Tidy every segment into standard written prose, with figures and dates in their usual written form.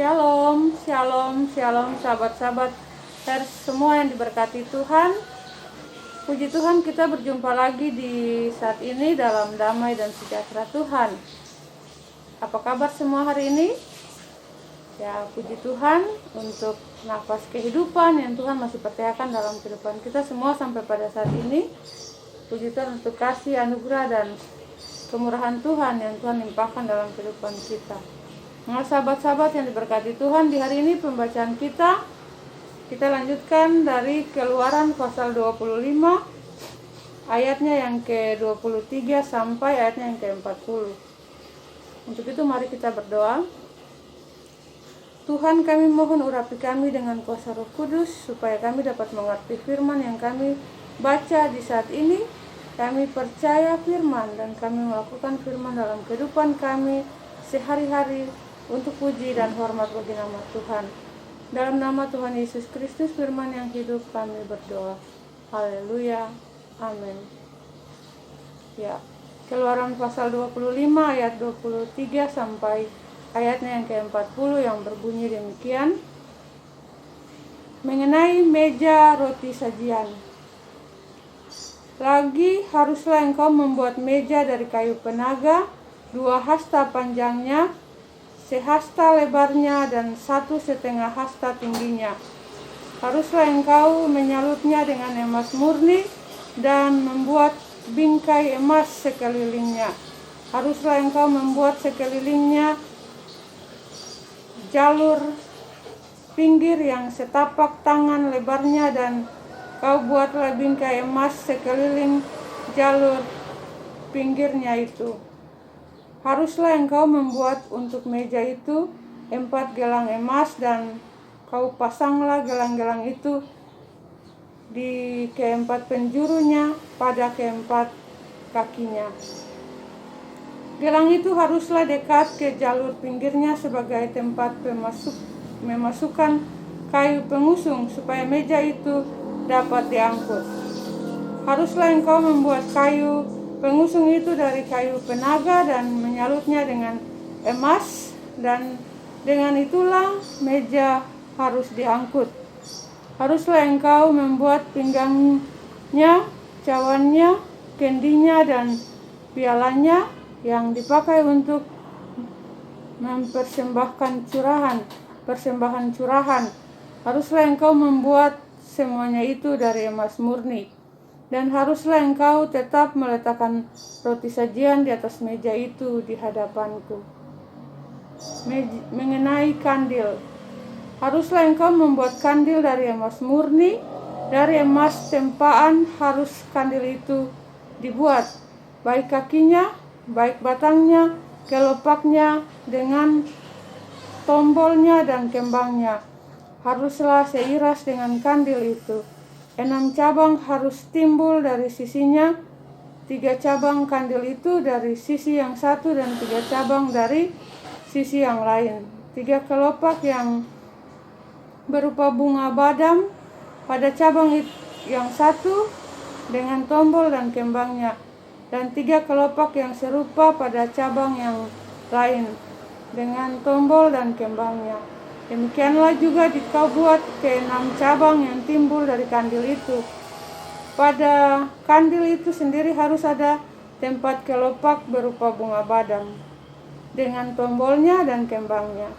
Shalom, shalom, shalom sahabat-sahabat semua yang diberkati Tuhan. Puji Tuhan, kita berjumpa lagi di saat ini dalam damai dan sejahtera Tuhan. Apa kabar semua hari ini? Ya, puji Tuhan untuk nafas kehidupan yang Tuhan masih percayakan dalam kehidupan kita semua sampai pada saat ini. Puji Tuhan untuk kasih, anugerah, dan kemurahan Tuhan yang Tuhan limpahkan dalam kehidupan kita. Nah, sahabat-sahabat yang diberkati Tuhan, di hari ini pembacaan kita lanjutkan dari Keluaran pasal 25 ayatnya yang ke-23 sampai ayatnya yang ke-40. Untuk itu mari kita berdoa. Tuhan, kami mohon urapi kami dengan kuasa Roh Kudus supaya kami dapat mengerti firman yang kami baca di saat ini. Kami percaya firman dan kami melakukan firman dalam kehidupan kami sehari-hari untuk puji dan hormat bagi nama Tuhan. Dalam nama Tuhan Yesus Kristus, firman yang hidup, kami berdoa. Haleluya. Amin. Ya, Keluaran pasal 25 ayat 23 sampai ayatnya yang ke-40 yang berbunyi demikian. Mengenai meja roti sajian. Lagi haruslah engkau membuat meja dari kayu penaga, 2 hasta panjangnya, sehasta lebarnya, dan 1,5 hasta tingginya. Haruslah engkau menyalutnya dengan emas murni dan membuat bingkai emas sekelilingnya. Haruslah engkau membuat sekelilingnya jalur pinggir yang setapak tangan lebarnya, dan kau buatlah bingkai emas sekeliling jalur pinggirnya itu. Haruslah engkau membuat untuk meja itu 4 gelang emas, dan kau pasanglah gelang-gelang itu di keempat penjurunya pada keempat kakinya. Gelang itu haruslah dekat ke jalur pinggirnya sebagai tempat memasukkan kayu pengusung supaya meja itu dapat diangkut. Haruslah engkau membuat kayu pengusung itu dari kayu penaga dan menyalutnya dengan emas, dan dengan itulah meja harus diangkut. Haruslah engkau membuat pinggangnya, cawannya, kendinya, dan pialanya yang dipakai untuk mempersembahkan persembahan curahan. Haruslah engkau membuat semuanya itu dari emas murni. Dan haruslah engkau tetap meletakkan roti sajian di atas meja itu di hadapanku. Mengenai kandil, haruslah engkau membuat kandil dari emas murni. Dari emas tempaan harus kandil itu dibuat, baik kakinya, baik batangnya, kelopaknya, dengan tombolnya dan kembangnya. Haruslah seiras dengan kandil itu. 6 cabang harus timbul dari sisinya, 3 cabang kandil itu dari sisi yang satu, dan 3 cabang dari sisi yang lain. 3 kelopak yang berupa bunga badam pada cabang yang satu dengan tombol dan kembangnya, dan 3 kelopak yang serupa pada cabang yang lain dengan tombol dan kembangnya. Demikianlah juga kau buat ke-6 cabang yang timbul dari kandil itu. Pada kandil itu sendiri harus ada tempat kelopak berupa bunga badam dengan tombolnya dan kembangnya.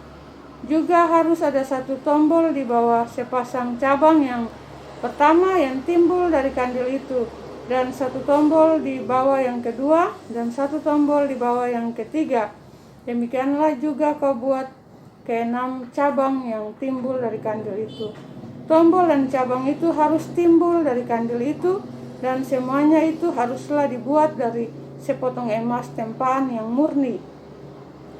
Juga harus ada 1 tombol di bawah sepasang cabang yang pertama yang timbul dari kandil itu, dan 1 tombol di bawah yang kedua, dan 1 tombol di bawah yang ketiga. Demikianlah juga kau buat ke-6 cabang yang timbul dari kandil itu. Tombol dan cabang itu harus timbul dari kandil itu, dan semuanya itu haruslah dibuat dari sepotong emas tempaan yang murni.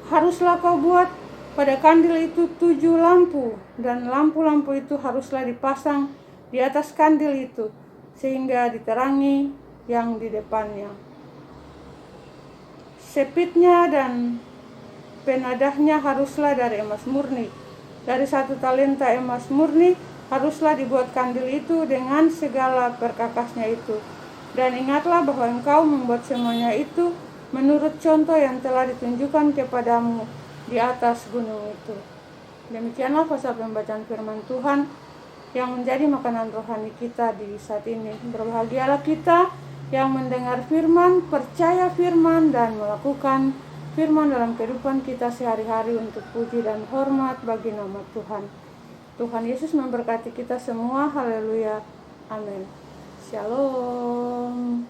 Haruslah kau buat pada kandil itu 7 lampu, dan lampu-lampu itu haruslah dipasang di atas kandil itu, sehingga diterangi yang di depannya. Sepitnya dan penadahnya haruslah dari emas murni. Dari 1 talenta emas murni haruslah dibuat kandil itu dengan segala perkakasnya itu. Dan ingatlah bahwa engkau membuat semuanya itu menurut contoh yang telah ditunjukkan kepadamu di atas gunung itu. Demikianlah pasal pembacaan firman Tuhan yang menjadi makanan rohani kita di saat ini. Berbahagialah kita yang mendengar firman, percaya firman, dan melakukan firman dalam kehidupan kita sehari-hari untuk puji dan hormat bagi nama Tuhan. Tuhan Yesus memberkati kita semua. Haleluya. Amin. Shalom.